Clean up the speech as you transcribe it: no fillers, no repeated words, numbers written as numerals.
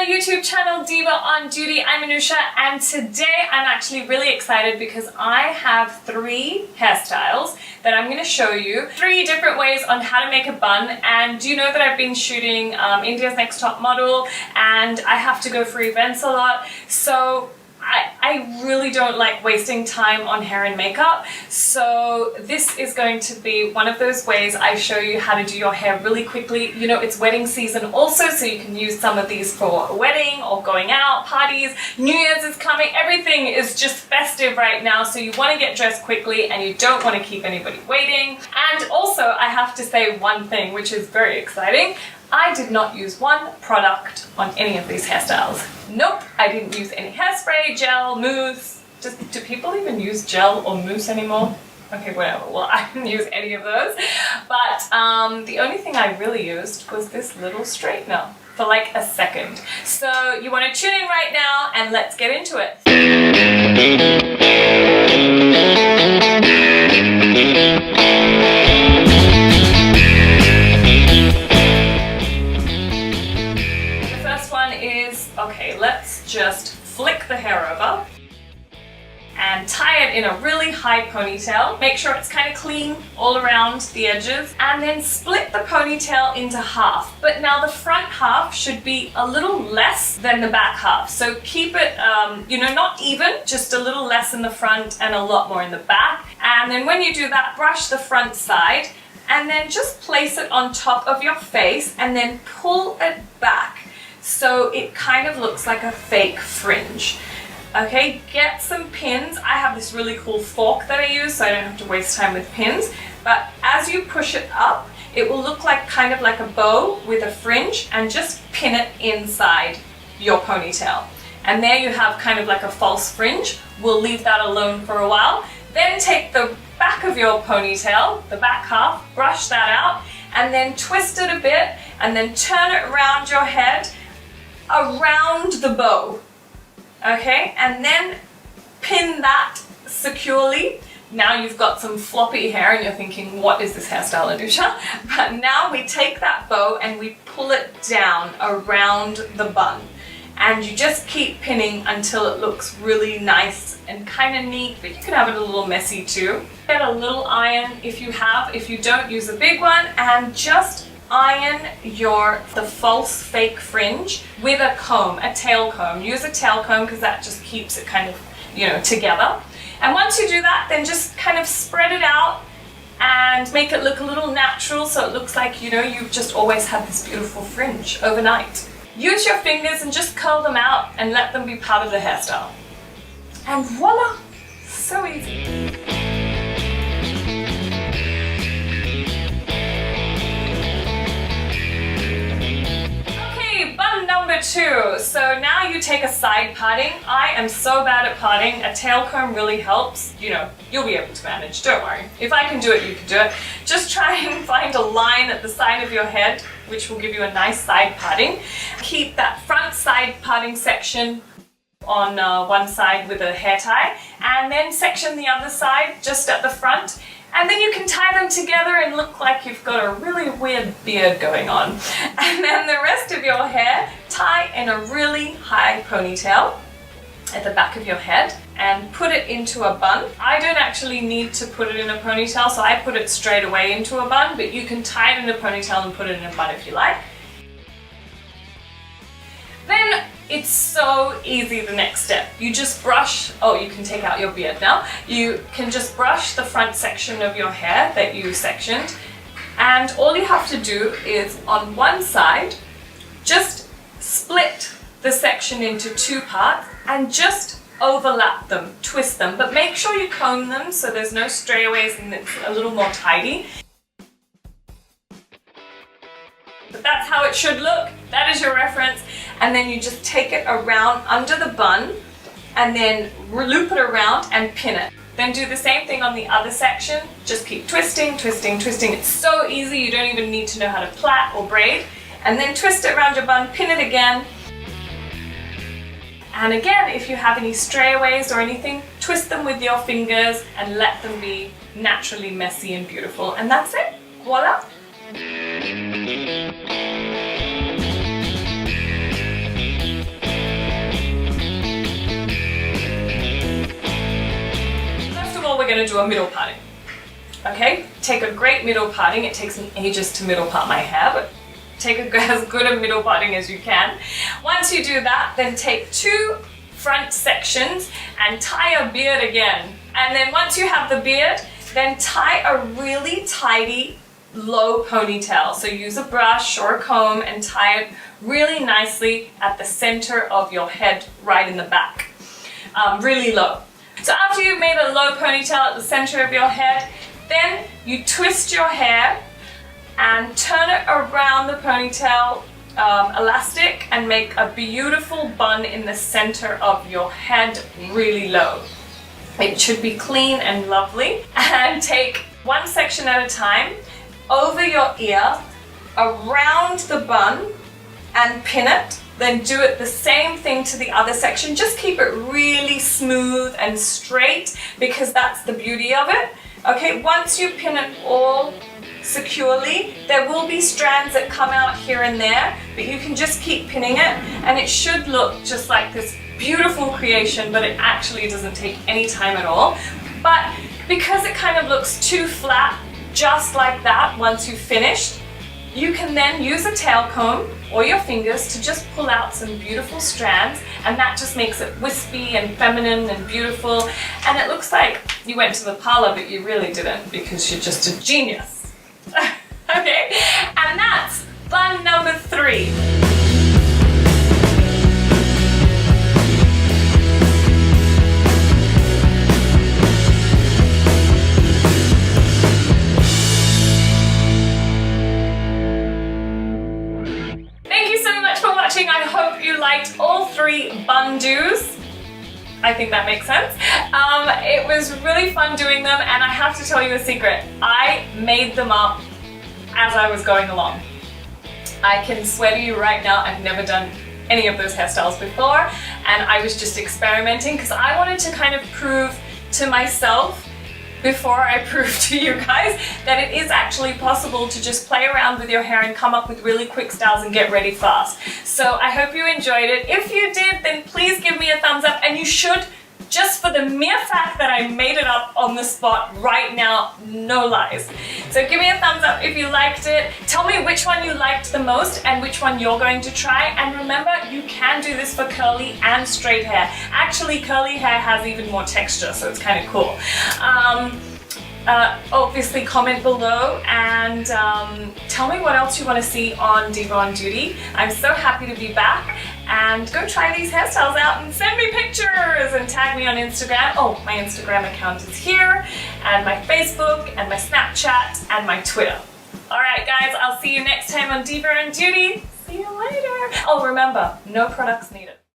YouTube channel Diva on Duty. I'm Anusha, and today I'm actually really excited because I have 3 hairstyles that I'm going to show you. 3 different ways on how to make a bun. And do you know that I've been shooting India's Next Top Model and I have to go for events a lot, so I really don't like wasting time on hair and makeup. So this is going to be one of those ways I show you how to do your hair really quickly. You know, it's wedding season also, so you can use some of these for a wedding or going out, parties. New Year's is coming. Everything is just festive right now, so you want to get dressed quickly and you don't want to keep anybody waiting. And also, I have to say one thing, which is very exciting. I did not use one product on any of these hairstyles. Nope, I didn't use any hairspray, gel, mousse. Do people even use gel or mousse anymore? Okay, whatever. Well, I didn't use any of those. But the only thing I really used was this little straightener for like a second. So you want to tune in right now and let's get into it. Okay, let's just flick the hair over and tie it in a really high ponytail. Make sure it's kind of clean all around the edges, and then split the ponytail into half. But now the front half should be a little less than the back half. So keep it, you know, not even, just a little less in the front and a lot more in the back. And then when you do that, brush the front side and then just place it on top of your face and then pull it back. So it kind of looks like a fake fringe. Okay, get some pins. I have this really cool fork that I use, so I don't have to waste time with pins. But as you push it up, it will look like kind of like a bow with a fringe, and just pin it inside your ponytail. And there you have kind of like a false fringe. We'll leave that alone for a while. Then take the back of your ponytail, the back half, brush that out, and then twist it a bit, and then turn it around your head, around the bow, okay, and then pin that securely. Now you've got some floppy hair and you're thinking, what is this hairstyle, Anusha? But now we take that bow and we pull it down around the bun, and you just keep pinning until it looks really nice and kind of neat, but you can have it a little messy too. Get a little iron if you have, if you don't, use a big one, and just iron the false fake fringe with a comb, a tail comb. Use a tail comb because that just keeps it kind of, you know, together. And once you do that, then just kind of spread it out and make it look a little natural, so it looks like, you know, you've just always had this beautiful fringe overnight. Use your fingers and just curl them out and let them be part of the hairstyle. And voila! So easy. Number 2. So now you take a side parting. I am so bad at parting. A tail comb really helps. You know, you'll be able to manage, don't worry. If I can do it, you can do it. Just try and find a line at the side of your head, which will give you a nice side parting. Keep that front side parting section on one side with a hair tie, and then section the other side just at the front. And then you can tie them together and look like you've got a really weird beard going on. And then the rest of your hair, tie in a really high ponytail at the back of your head and put it into a bun. I don't actually need to put it in a ponytail, so I put it straight away into a bun, but you can tie it in a ponytail and put it in a bun if you like. Then it's so easy, the next step. You just brush, oh, you can take out your beard now. You can just brush the front section of your hair that you sectioned, and all you have to do is on one side, just split the section into 2 parts and just overlap them, twist them, but make sure you comb them so there's no strayaways and it's a little more tidy. But that's how it should look. That is your reference. And then you just take it around under the bun and then loop it around and pin it. Then do the same thing on the other section. Just keep twisting, twisting, twisting. It's so easy, you don't even need to know how to plait or braid. And then twist it around your bun, pin it again. And again, if you have any strayaways or anything, twist them with your fingers and let them be naturally messy and beautiful. And that's it. Voila! gonna do a middle parting. Okay, take a great middle parting. It takes me ages to middle part my hair, but take as good a middle parting as you can. Once you do that, then take 2 front sections and tie a beard again. And then once you have the beard, then tie a really tidy low ponytail. So use a brush or a comb and tie it really nicely at the center of your head, right in the back, really low. So after you've made a low ponytail at the center of your head, then you twist your hair and turn it around the ponytail elastic and make a beautiful bun in the center of your head, really low. It should be clean and lovely. And take 1 section at a time over your ear, around the bun, and pin it. Then do it the same thing to the other section. Just keep it really smooth and straight because that's the beauty of it. Okay, once you pin it all securely, there will be strands that come out here and there, but you can just keep pinning it and it should look just like this beautiful creation, but it actually doesn't take any time at all. But because it kind of looks too flat, just like that, once you've finished, you can then use a tail comb or your fingers to just pull out some beautiful strands, and that just makes it wispy and feminine and beautiful, and it looks like you went to the parlor, but you really didn't because you're just a genius. Okay, and that's bun number 3. I hope you liked all 3 bun do's. I think that makes sense. It was really fun doing them, and I have to tell you a secret. I made them up as I was going along. I can swear to you right now, I've never done any of those hairstyles before, and I was just experimenting because I wanted to kind of prove to myself before I prove to you guys that it is actually possible to just play around with your hair and come up with really quick styles and get ready fast. So I hope you enjoyed it. If you did, then please give me a thumbs up, and you should, just for the mere fact that I made it up on the spot right now, no lies. So give me a thumbs up if you liked it. Tell me which one you liked the most and which one you're going to try. And remember, you can do this for curly and straight hair. Actually, curly hair has even more texture, so it's kind of cool. Obviously comment below and tell me what else you want to see on Diva on Duty. I'm so happy to be back, and go try these hairstyles out and send me pictures and tag me on Instagram. Oh, my Instagram account is here, and my Facebook and my Snapchat and my Twitter. Alright guys, I'll see you next time on Diva on Duty. See you later. Oh, remember, no products needed.